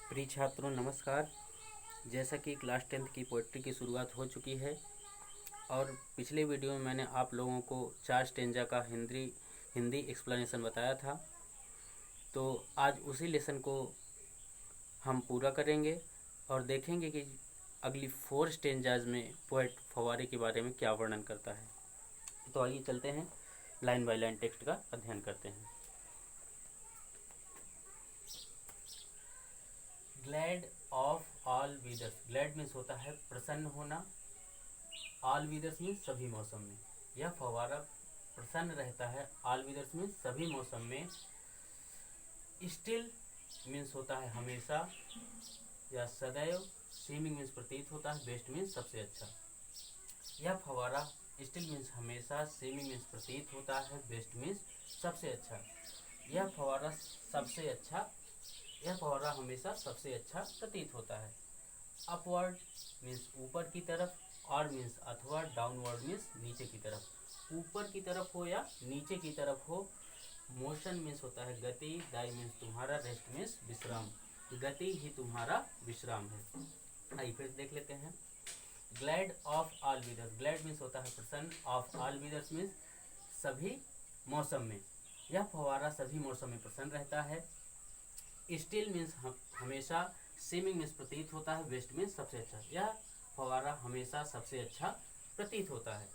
प्रिय छात्रों नमस्कार। जैसा कि क्लास 10th की पोइट्री की शुरुआत हो चुकी है और पिछले वीडियो में मैंने आप लोगों को 4 स्टेंजा का हिंदी एक्सप्लेनेशन बताया था। तो आज उसी लेसन को हम पूरा करेंगे और देखेंगे कि अगली 4 स्टेंजाज में पोएट फव्वारे के बारे में क्या वर्णन करता है। तो आइए चलते हैं, लाइन बाय लाइन टेक्स्ट का अध्ययन करते हैं। Glad of all weathers. Glad means होता है प्रसन्न होना। ऑल वेदर्स मीन्स सभी मौसम में। यह फव्वारा प्रसन्न रहता है। ऑल वेदर्स मीन्स सभी मौसम में। स्टिल मीन्स होता है हमेशा या सदैव। सीमिंग मीन्स प्रतीत होता है। बेस्ट मीन्स सबसे अच्छा। यह फव्वारा स्टिल मीन्स हमेशा, सीमिंग मीन्स प्रतीत होता है, बेस्ट मीन्स सबसे अच्छा। यह फव्वारा हमेशा सबसे अच्छा प्रतीत होता है। अपवर्ड मीन्स ऊपर की तरफ, और मीन्स अथवा, डाउनवर्ड मीन्स नीचे की तरफ। ऊपर की तरफ हो या नीचे की तरफ हो। मोशन मीन्स होता है गति। दाई मीन्स तुम्हारा। रेस्ट मीन्स विश्राम। गति ही तुम्हारा विश्राम है। आइए फिर देख लेते हैं। Glad of all weathers. Glad means होता है प्रसन्न। ऑफ ऑल वेदर्स मीन्स सभी मौसम में। यह फव्वारा सभी मौसम में प्रसन्न रहता है। स्टिल मीन्स हमेशा। सीमिंग मीन्स प्रतीत होता है। बेस्ट मीन्स सबसे अच्छा। यह फव्वारा हमेशा सबसे अच्छा प्रतीत होता है।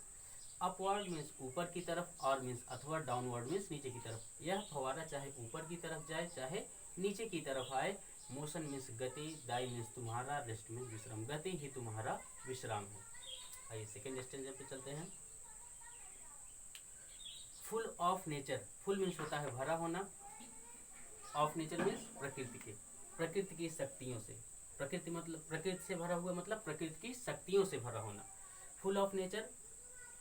अपवर्ड मीन्स ऊपर की तरफ, और मीन्स अथवा, डाउनवर्ड मीन्स नीचे की तरफ। यह फव्वारा चाहे ऊपर की तरफ जाए चाहे नीचे की तरफ आए। मोशन मीन्स गति। दाई मीन्स तुम्हारा। रेस्ट मीन्स विश्राम। गति ही तुम्हारा विश्राम है। आइए सेकेंड स्टेंजा पे चलते हैं। Full of nature. Full means होता है भरा होना। ऑफ नेचर मीन्स प्रकृति की शक्तियों से। प्रकृति मतलब प्रकृति से भरा हुआ, मतलब प्रकृति की शक्तियों से भरा होना। Full of nature.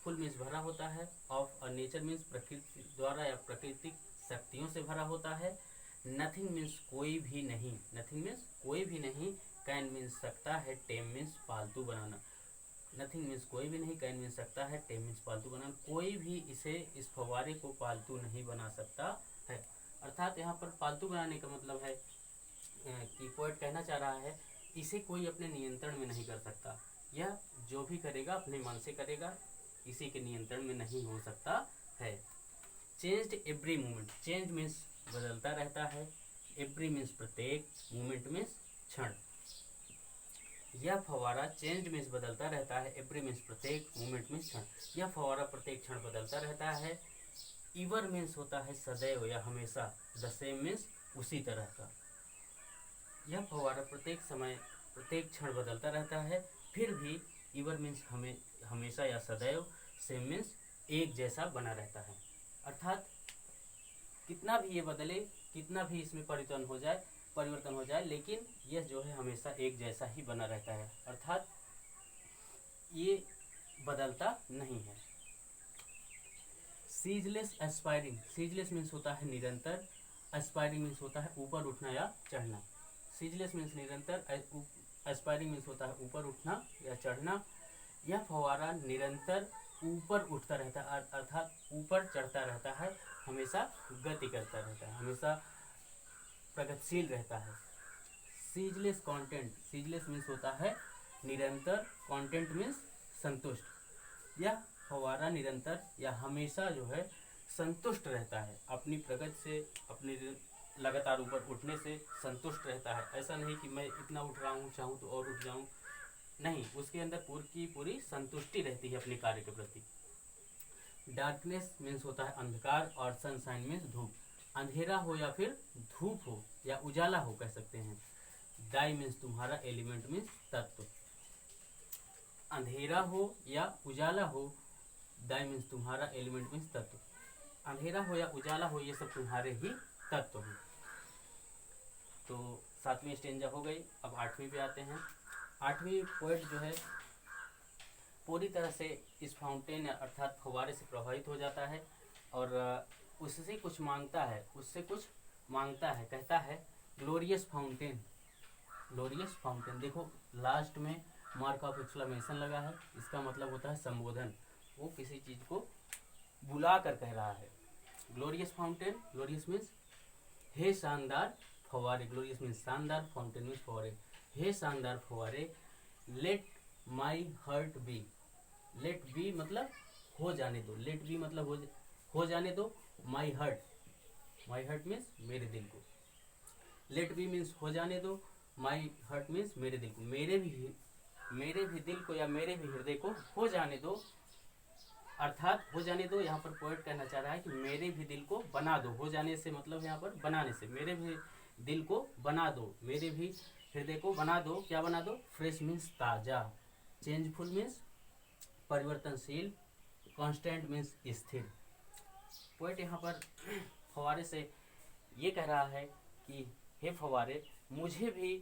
Full means भरा होता है। ऑफ और नेचर मीन्स प्रकृति द्वारा या प्राकृतिक शक्तियों से भरा होता है। नथिंग मीन्स कोई भी नहीं। नथिंग मीन्स कोई भी नहीं। कैन मीन्स सकता है। टेम मीन्स पालतू बनाना। नथिंग मीन्स कोई भी नहीं। कैन मीन्स सकता है। टेम मीन्स पालतू बनाना। कोई भी इस फव्वारे को पालतू नहीं बना सकता है। अर्थात यहाँ पर पालतू बनाने का मतलब है कि पोएट कहना चाह रहा है इसे कोई अपने नियंत्रण में नहीं कर सकता। यह जो भी करेगा अपने मन से करेगा, किसी के नियंत्रण में नहीं हो सकता है। Changed every moment. Change means बदलता रहता है। एवरी मीन्स प्रत्येक। मोमेंट मीन्स क्षण। यह फव्वारा चेंज मीन्स बदलता रहता है। एवरी मीन्स प्रत्येक। मोमेंट मीन्स क्षण। यह फव्वारा प्रत्येक क्षण बदलता रहता है। इवर मीन्स होता है सदैव या हमेशा। द सेम मीन्स उसी तरह का। यह फव्वारा प्रत्येक समय, प्रत्येक क्षण बदलता रहता है। फिर भी इवर मीन्स हमेशा या सदैव। सेम मीन्स एक जैसा बना रहता है। अर्थात कितना भी ये बदले, कितना भी इसमें परिवर्तन हो जाए, लेकिन यह जो है हमेशा एक जैसा ही बना रहता है। अर्थात ये बदलता नहीं है। Ceaseless aspiring. सीजलेस मीन्स होता है निरंतर। एस्पायरिंग मीन्स होता है ऊपर उठना या चढ़ना। सीजलेस मीन्स निरंतर। एस्पायरिंग मीन्स होता है ऊपर उठना या चढ़ना। यह फव्वारा निरंतर ऊपर उठता रहता है, अर्थात ऊपर चढ़ता रहता है, हमेशा गति करता रहता है, हमेशा प्रगतिशील रहता है। Ceaseless content. सीजलेस मीन्स होता है निरंतर। कंटेंट मीन्स संतुष्ट। यह फव्वारा निरंतर या हमेशा जो है संतुष्ट रहता है, अपनी प्रगति से, अपनी लगातार ऊपर उठने से संतुष्ट रहता है। ऐसा नहीं कि मैं इतना उठ रहा हूँ, चाहूँ तो और उठ जाऊँ, नहीं, उसके अंदर पूरी संतुष्टि रहती है अपने कार्य के प्रति। डार्कनेस मीन्स होता है अंधकार, और सनशाइन मीन्स धूप। अंधेरा हो या फिर धूप हो या उजाला हो कह सकते हैं। डाई मीन्स तुम्हारा। एलिमेंट मीन्स तत्व। अंधेरा हो या उजाला हो, डाई मीन्स तुम्हारा। एलिमेंट मीन्स तत्व। अंधेरा हो या उजाला हो, ये सब तुम्हारे ही तत्व हैं। तो 7वीं स्टेंजा हो गई। अब 8वीं पे आते हैं। 8वीं पोएट जो है पूरी तरह से इस फाउंटेन अर्थात फव्वारे से प्रभावित हो जाता है और उससे कुछ मांगता है। कहता है ग्लोरियस फाउंटेन। Glorious fountain. देखो लास्ट में मार्क ऑफ एक्सक्लेमेशन लगा है, इसका मतलब होता है संबोधन। वो किसी चीज को बुला कर कह रहा है। Glorious fountain. ग्लोरियस मीन्स हे शानदार फवारे, ग्लोरियस मीन्स शानदार, फाउंटेन मीन्स फवारे। हे शानदार फवारे, let my heart be, let be मतलब हो जाने दो, लेट बी मतलब हो जाने दो, माई हर्ट मीन्स मेरे दिल को, लेट बी मीन्स हो जाने दो, माई हर्ट मीन्स मेरे दिल को, मेरे भी दिल को या मेरे भी हृदय को हो जाने दो, अर्थात हो जाने दो। यहाँ पर पोएट कहना चाह रहा है कि मेरे भी दिल को बना दो, हो जाने से मतलब यहाँ पर बनाने से, मेरे भी दिल को बना दो, मेरे भी हृदय को बना दो, क्या बना दो, फ्रेश मीन्स ताजा, चेंजफुल मीन्स परिवर्तनशील, कांस्टेंट मीन्स स्थिर। पोएट यहाँ पर फवारे से ये कह रहा है कि हे फवारे, मुझे भी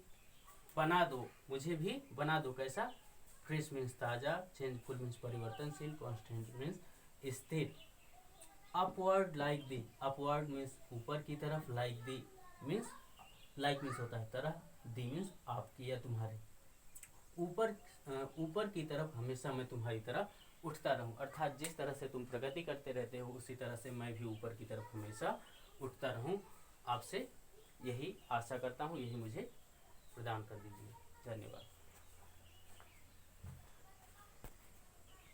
बना दो, मुझे भी बना दो, कैसा, फ्रेश मीन्स ताजा, चेंजफुल मीन्स परिवर्तनशील, कांस्टेंट मीन्स स्थिर। Upward like the, upward means ऊपर की तरफ, like the means, like means होता है तरह, दी मीन्स आपकी या तुम्हारे, ऊपर की तरफ हमेशा मैं तुम्हारी तरफ उठता रहूं, अर्थात जिस तरह से तुम प्रगति करते रहते हो उसी तरह से मैं भी ऊपर की तरफ हमेशा उठता रहूं। आपसे यही आशा करता हूं, यही मुझे प्रदान कर दीजिए। धन्यवाद।